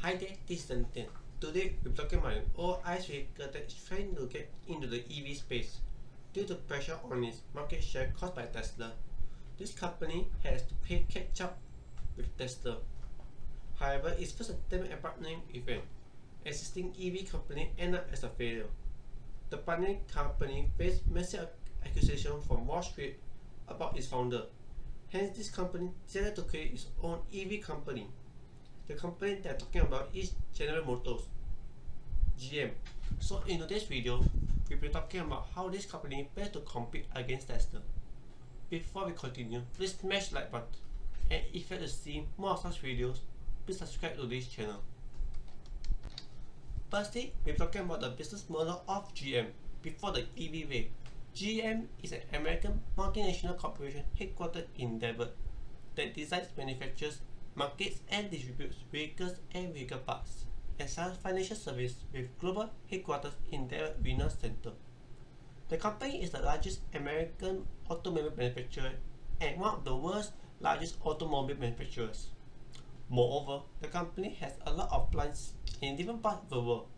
Hi there, this is Nathan. Today we're talking about an old ICE vehicle that is trying to get into the EV space. Due to pressure on its market share caused by Tesla, this company has to play catch up with Tesla. However, its first attempt at partnering with an existing EV company ended up as a failure. The partnering company faced massive accusations from Wall Street about its founder. Hence, this company decided to create its own EV company. The company that I'm talking about is General Motors, GM. So in today's video, we'll be talking about how this company plans to compete against Tesla. Before we continue, please smash the like button, and if you like to see more of such videos, please subscribe to this channel. Firstly, we're talking about the business model of GM before the EV wave. GM is an American multinational corporation headquartered in Denver that designs, manufactures, markets and distributes vehicles and vehicle parts, and sells financial service with global headquarters in Denver Regional Center. The company is the largest American automobile manufacturer and one of the world's largest automobile manufacturers. Moreover, the company has a lot of plants in different parts of the world.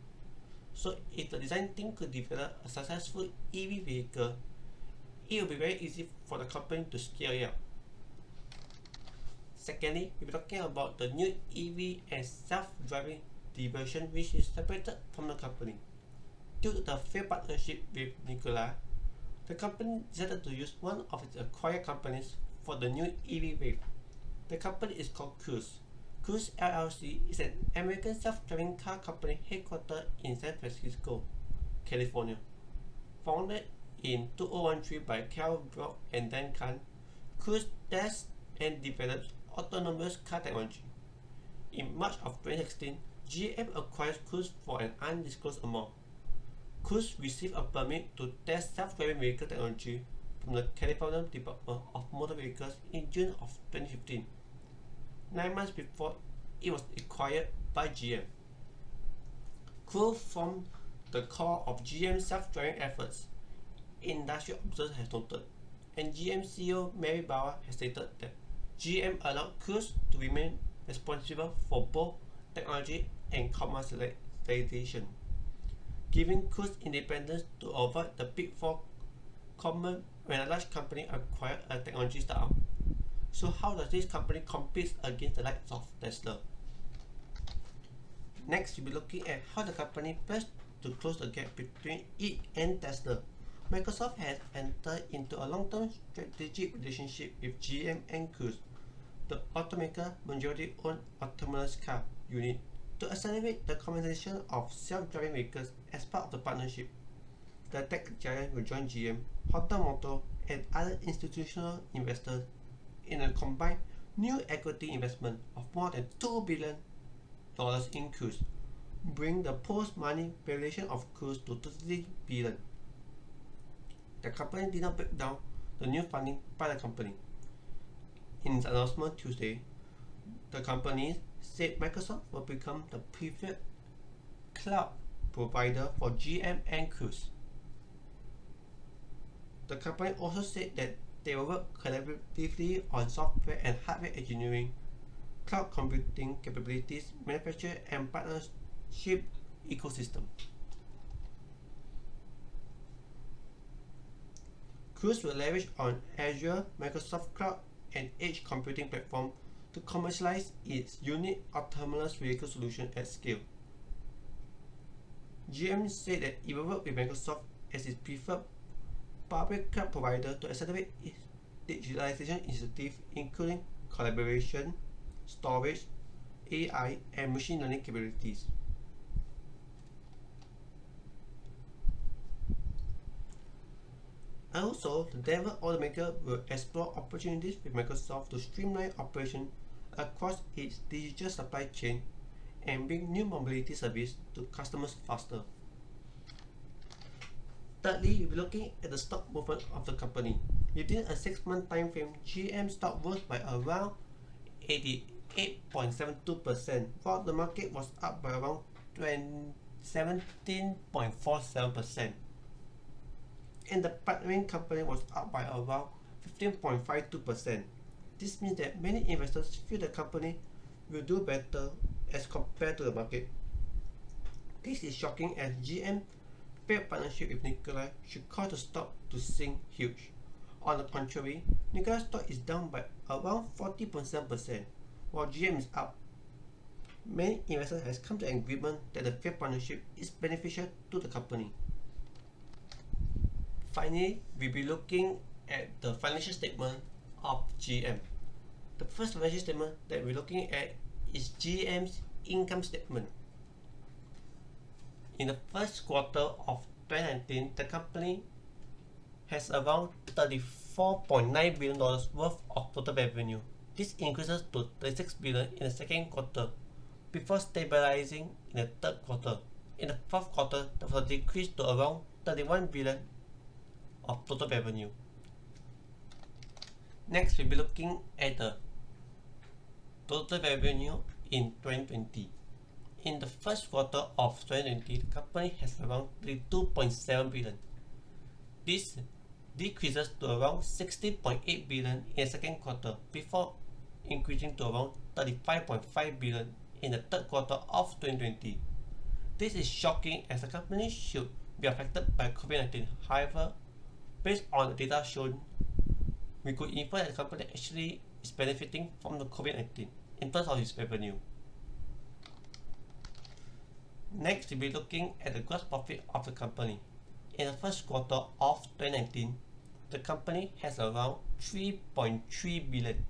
So if the design team could develop a successful EV vehicle, it will be very easy for the company to scale it up. Secondly, we'll be talking about the new EV and self-driving diversion, which is separated from the company. Due to the failed partnership with Nikola, the company decided to use one of its acquired companies for the new EV wave. The company is called Cruise. Cruise LLC is an American self-driving car company headquartered in San Francisco, California. Founded in 2013 by Carl Brock and Dan Khan, Cruise tests and develops autonomous car technology. In March of 2016, GM acquired Cruise for an undisclosed amount. Cruise received a permit to test self-driving vehicle technology from the California Department of Motor Vehicles in June of 2015, 9 months before it was acquired by GM. Cruise formed the core of GM's self-driving efforts, industry observers have noted, and GM CEO Mary Barra has stated that GM allowed Cruise to remain responsible for both technology and commercialization, giving Cruise independence to avoid the pitfall common when a large company acquires a technology startup. So how does this company compete against the likes of Tesla? Next, we'll be looking at how the company plans to close the gap between it and Tesla. Microsoft has entered into a long-term strategic relationship with GM and Cruise, the automaker majority-owned autonomous car unit, to accelerate the commercialization of self-driving vehicles. As part of the partnership, the tech giant will join GM, Honda Motor, and other institutional investors in a combined new equity investment of more than $2 billion in Cruise, bringing the post-money valuation of Cruise to $30 billion. The company did not break down the new funding by the company. In its announcement Tuesday, the company said Microsoft will become the preferred cloud provider for GM and Cruise. The company also said that they will work collaboratively on software and hardware engineering, cloud computing capabilities, manufacturing, and partnership ecosystem. Cruise will leverage on Azure, Microsoft Cloud, and edge computing platform to commercialize its unique autonomous vehicle solution at scale. GM said that it will work with Microsoft as its preferred public cloud provider to accelerate its digitalization initiative, including collaboration, storage, AI, and machine learning capabilities. Also, the Denver automaker will explore opportunities with Microsoft to streamline operations across its digital supply chain and bring new mobility service to customers faster. Thirdly, we'll be looking at the stock movement of the company. Within a 6-month time frame, GM stock rose by around 88.72%, while the market was up by around 17.47%. And the partnering company was up by around 15.52%. This means that many investors feel the company will do better as compared to the market. This is shocking as GM failed partnership with Nikola should cause the stock to sink huge. On the contrary, Nikola's stock is down by around 40.7%, while GM is up. Many investors have come to an agreement that the failed partnership is beneficial to the company. Finally, we'll be looking at the financial statement of GM. The first financial statement that we're looking at is GM's income statement. In the first quarter of 2019, the company has around $34.9 billion worth of total revenue. This increases to $36 billion in the second quarter, before stabilizing in the third quarter. In the fourth quarter, there was a decrease to around $31 billion of total revenue. Next, we'll be looking at the total revenue in 2020. In the first quarter of 2020, the company has around $32.7 billion. This decreases to around $16.8 billion in the second quarter, before increasing to around $35.5 billion in the third quarter of 2020. This is shocking as the company should be affected by COVID-19. However, based on the data shown, we could infer that the company actually is benefiting from the COVID-19 in terms of its revenue. Next, we'll be looking at the gross profit of the company. In the first quarter of 2019, the company has around $3.3 billion,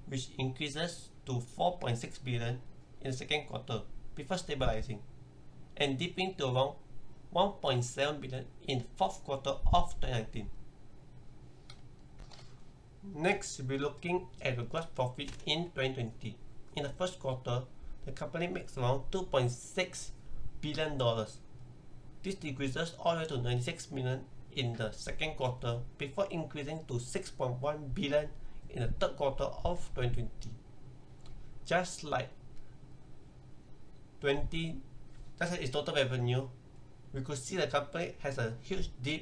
which increases to $4.6 billion in the second quarter before stabilizing, and dipping to around $1.7 billion in the fourth quarter of 2019. Next, we'll be looking at the gross profit in 2020. In the first quarter, the company makes around $2.6 billion. This decreases all the way to $96 million in the second quarter, before increasing to $6.1 billion in the third quarter of 2020. Just like its total revenue, we could see the company has a huge dip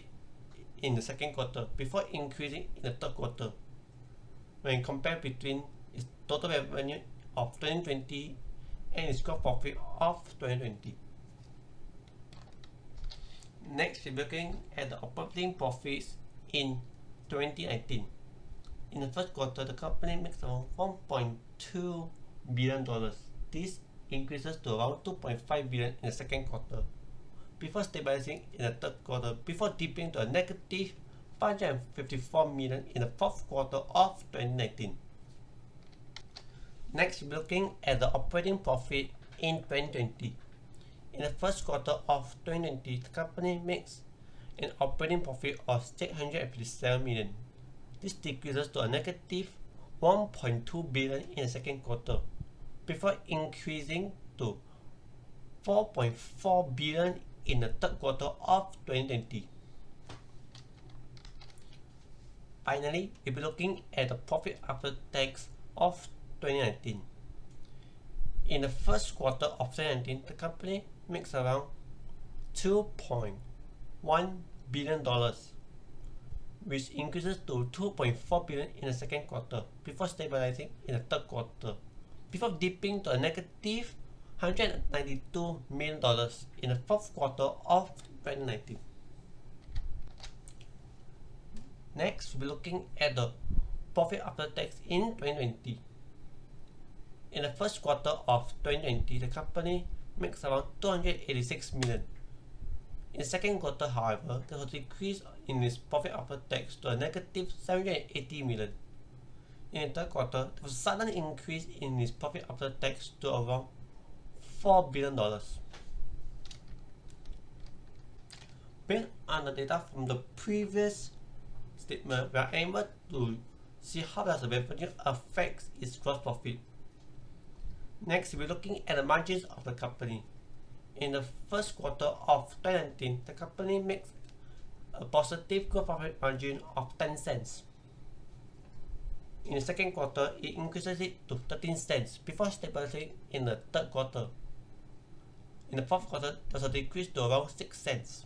in the second quarter before increasing in the third quarter when compared between its total revenue of 2020 and its gross profit of 2020. Next, we're looking at the operating profits in 2019. In the first quarter, the company makes around $1.2 billion. This increases to around $2.5 billion in the second quarter, before stabilizing in the third quarter, before dipping to a negative $554 million in the fourth quarter of 2019. Next, we're looking at the operating profit in 2020. In the first quarter of 2020, the company makes an operating profit of $657 million. This decreases to a negative $1.2 billion in the second quarter, before increasing to $4.4 billion in the third quarter of 2020. Finally, we'll be looking at the profit after tax of 2019. In the first quarter of 2019, the company makes around $2.1 billion, which increases to $2.4 billion in the second quarter, before stabilizing in the third quarter, before dipping to a negative $192 million in the fourth quarter of 2019. Next, we'll be looking at the profit after tax in 2020. In the first quarter of 2020, the company makes around $286 million. In the second quarter, however, there was a decrease in its profit after tax to a negative $780 million. In the third quarter, there was a sudden increase in its profit after tax to around $4 billion. Based on the data from the previous statement, we are able to see how does the revenue affect its gross profit. Next, we're looking at the margins of the company. In the first quarter of 2019, the company makes a positive gross profit margin of 10 cents. In the second quarter, it increases it to 13 cents before stabilizing in the third quarter. In the fourth quarter, there's a decrease to around 6 cents.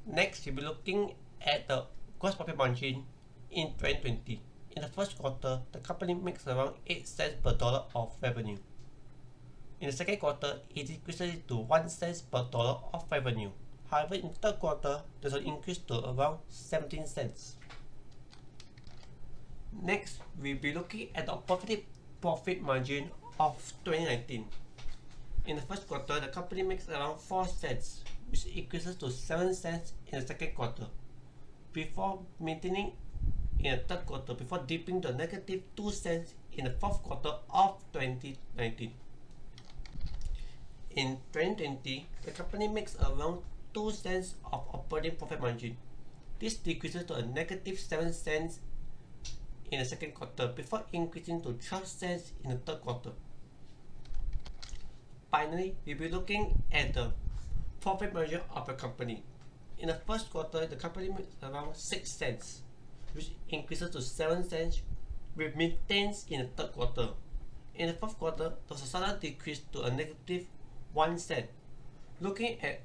Next, we'll be looking at the gross profit margin in 2020. In the first quarter, the company makes around 8 cents per dollar of revenue. In the second quarter, it decreases to 1 cent per dollar of revenue. However, in the third quarter, there's an increase to around 17 cents. Next, we'll be looking at the operating profit margin of 2019. In the first quarter, the company makes around 4 cents, which increases to 7 cents in the second quarter, before maintaining in the third quarter, before dipping to negative 2 cents in the fourth quarter of 2019. In 2020, the company makes around 2 cents of operating profit margin. This decreases to a negative 7 cents in the second quarter before increasing to 12 cents in the third quarter. Finally, we'll be looking at the profit margin of the company. In the first quarter, the company makes around 6 cents, which increases to 7 cents, which maintains in the third quarter. In the fourth quarter, there was a sudden decrease to a negative 1 cent. Looking at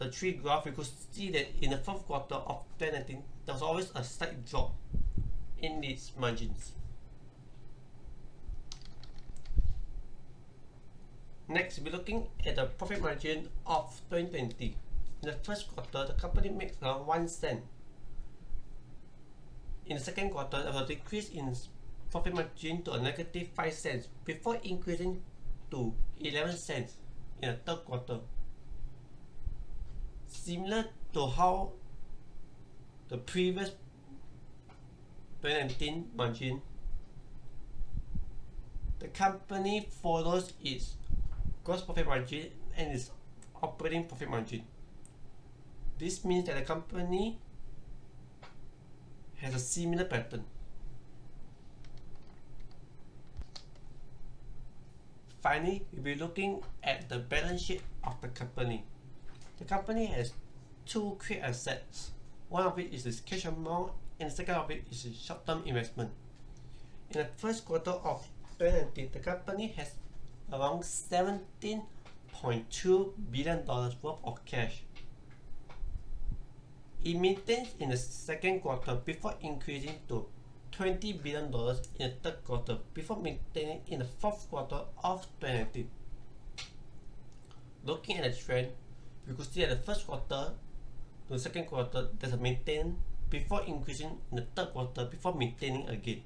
the three graph, we could see that in the fourth quarter of 2019, there was always a slight drop in its margins. Next, we're looking at the profit margin of 2020. In the first quarter, the company makes around 1 cent. In the second quarter, there was a decrease in profit margin to a negative 5 cents before increasing to 11 cents in the third quarter. Similar to how the previous 2019 margin, the company follows its gross profit margin and its operating profit margin. This means that the company has a similar pattern. Finally, we'll be looking at the balance sheet of the company. The company has two key assets. One of it is its cash amount, and the second of it is its short-term investment. In the first quarter of 2019, the company has around $17.2 billion worth of cash. It maintains in the second quarter before increasing to $20 billion in the third quarter before maintaining in the fourth quarter of 2019. Looking at the trend, we could see that the first quarter to the second quarter there's a maintain before increasing in the third quarter before maintaining again.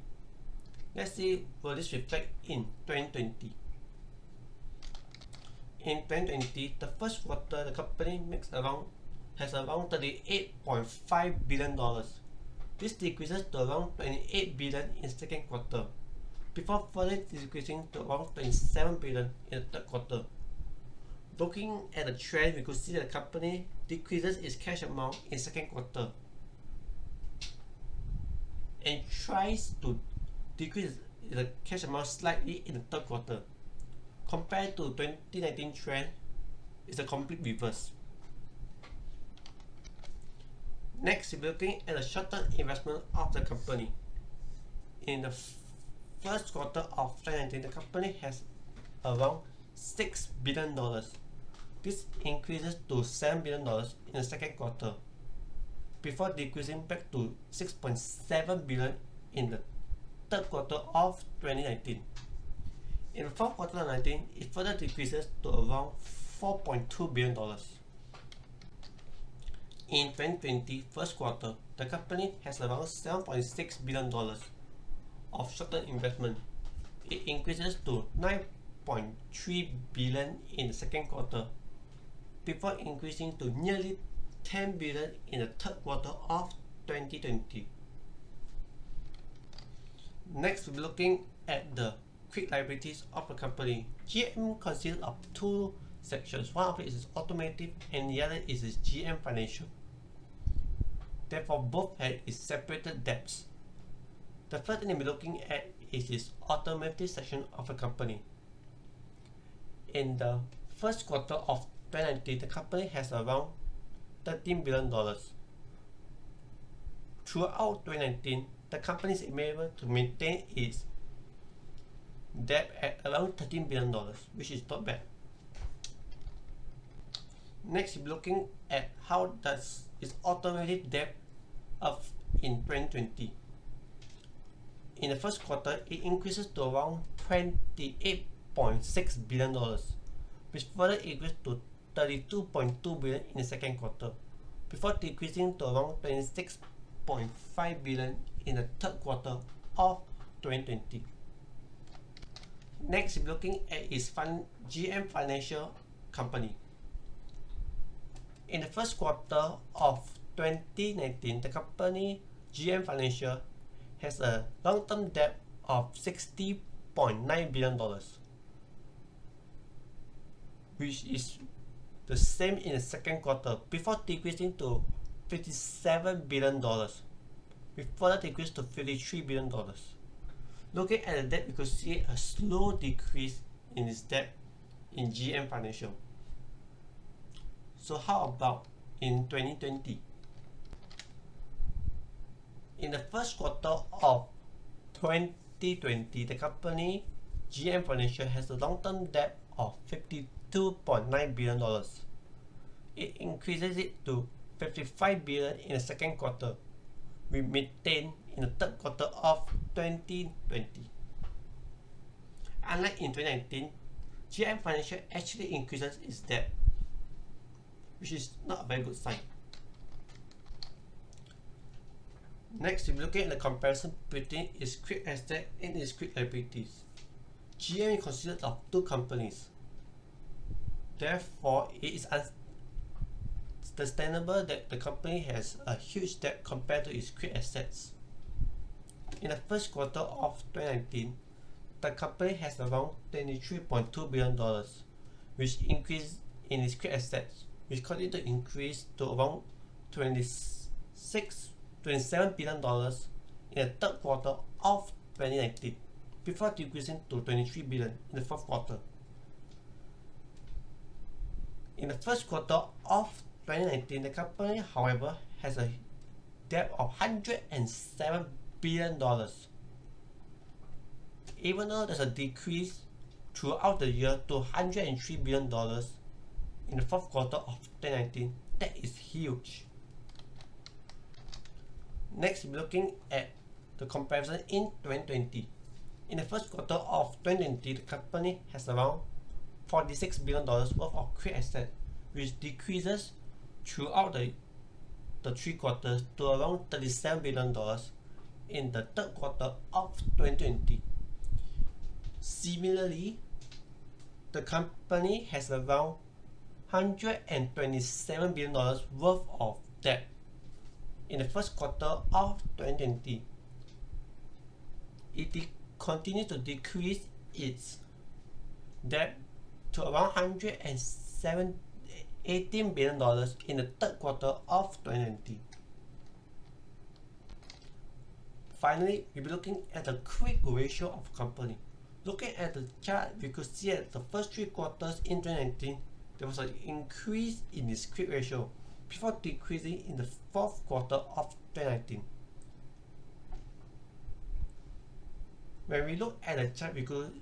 Let's see will this reflect in 2020. In 2020, the first quarter the company has around $38.5 billion. This decreases to around $28 billion in the second quarter, before further decreasing to around $27 billion in the third quarter. Looking at the trend, we could see that the company decreases its cash amount in the second quarter and tries to decrease the cash amount slightly in the third quarter. Compared to 2019 trend, it's a complete reverse. Next, we're looking at the short-term investment of the company. In the first quarter of 2019, the company has around $6 billion. This increases to $7 billion in the second quarter, before decreasing back to $6.7 billion in the third quarter of 2019. In the fourth quarter of 2019, it further decreases to around $4.2 billion. In 2020 first quarter, the company has around $7.6 billion of short-term investment. It increases to $9.3 billion in the second quarter, before increasing to nearly $10 billion in the third quarter of 2020. Next, we'll be looking at the quick liabilities of the company. GM consists of two sections. One of it is automotive and the other is its GM financial. Therefore, both have its separated debts. The first thing we'll be looking at is its automotive section of the company. In the first quarter of 2019, the company has around $13 billion. Throughout 2019, the company is able to maintain its debt at around $13 billion, which is not bad. Next, we're looking at how does its automotive debt of in 2020. in the first quarter, it increases to around $28.6 billion, which further increased to $32.2 billion in the second quarter, before decreasing to around $26.5 billion in the third quarter of 2020. Next, we're looking at its GM Financial Company. In the first quarter of 2019, the company GM Financial has a long-term debt of $60.9 billion, which is the same in the second quarter, before decreasing to $57 billion, with further decrease to $53 billion. Looking at the debt, we could see a slow decrease in its debt in GM Financial. So how about in 2020? In the first quarter of 2020, the company GM Financial has a long-term debt of $52.9 billion. It increases it to $55 billion in the second quarter, we maintain in the third quarter of 2020. Unlike in 2019, GM Financial actually increases its debt, which is not a very good sign. Next, we're looking at the comparison between its quick assets and its quick liabilities. GM is considered of two companies. Therefore, it is understandable that the company has a huge debt compared to its quick assets. In the first quarter of 2019, the company has around $23.2 billion, which increased in its quick assets, which continued to increase to around $27 billion in the third quarter of 2019, before decreasing to $23 billion in the fourth quarter. In the first quarter of 2019, the company, however, has a debt of $107 billion. Even though there's a decrease throughout the year to $103 billion in the fourth quarter of 2019, that is huge. Next, we're looking at the comparison in 2020. In the first quarter of 2020, the company has around $46 billion worth of quick assets, which decreases throughout the three quarters to around $37 billion in the third quarter of 2020. Similarly, the company has around $127 billion worth of debt in the first quarter of 2020. It continues to decrease its debt to around $118 billion in the third quarter of 2020. Finally, we'll be looking at the quick ratio of company. Looking at the chart, we could see that the first three quarters in 2019, there was an increase in its quick ratio before decreasing in the fourth quarter of 2019. When we look at the chart, we could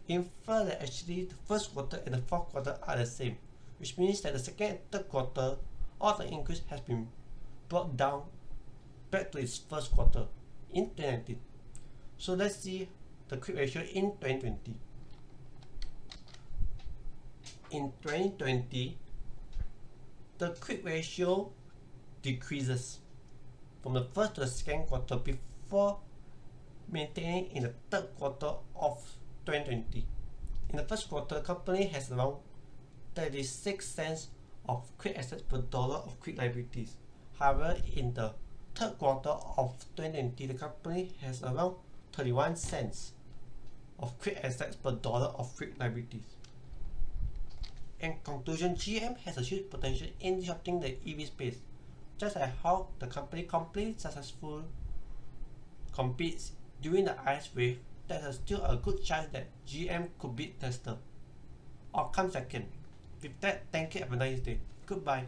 infer that actually the first quarter and the fourth quarter are the same, which means that the second and third quarter, all the increase has been brought down back to its first quarter in 2019. So let's see the quick ratio in 2020. In 2020, the quick ratio decreases from the first to the second quarter before maintaining in the third quarter of 2020. In the first quarter, the company has around 36 cents of quick assets per dollar of quick liabilities. However, in the third quarter of 2020, the company has around 31 cents of quick assets per dollar of quick liabilities. In conclusion, GM has a huge potential in disrupting the EV space, just like how the company completely successful competes during the ICE wave. There's still a good chance that GM could beat Tesla or come second. With that, thank you, have a nice day. Goodbye.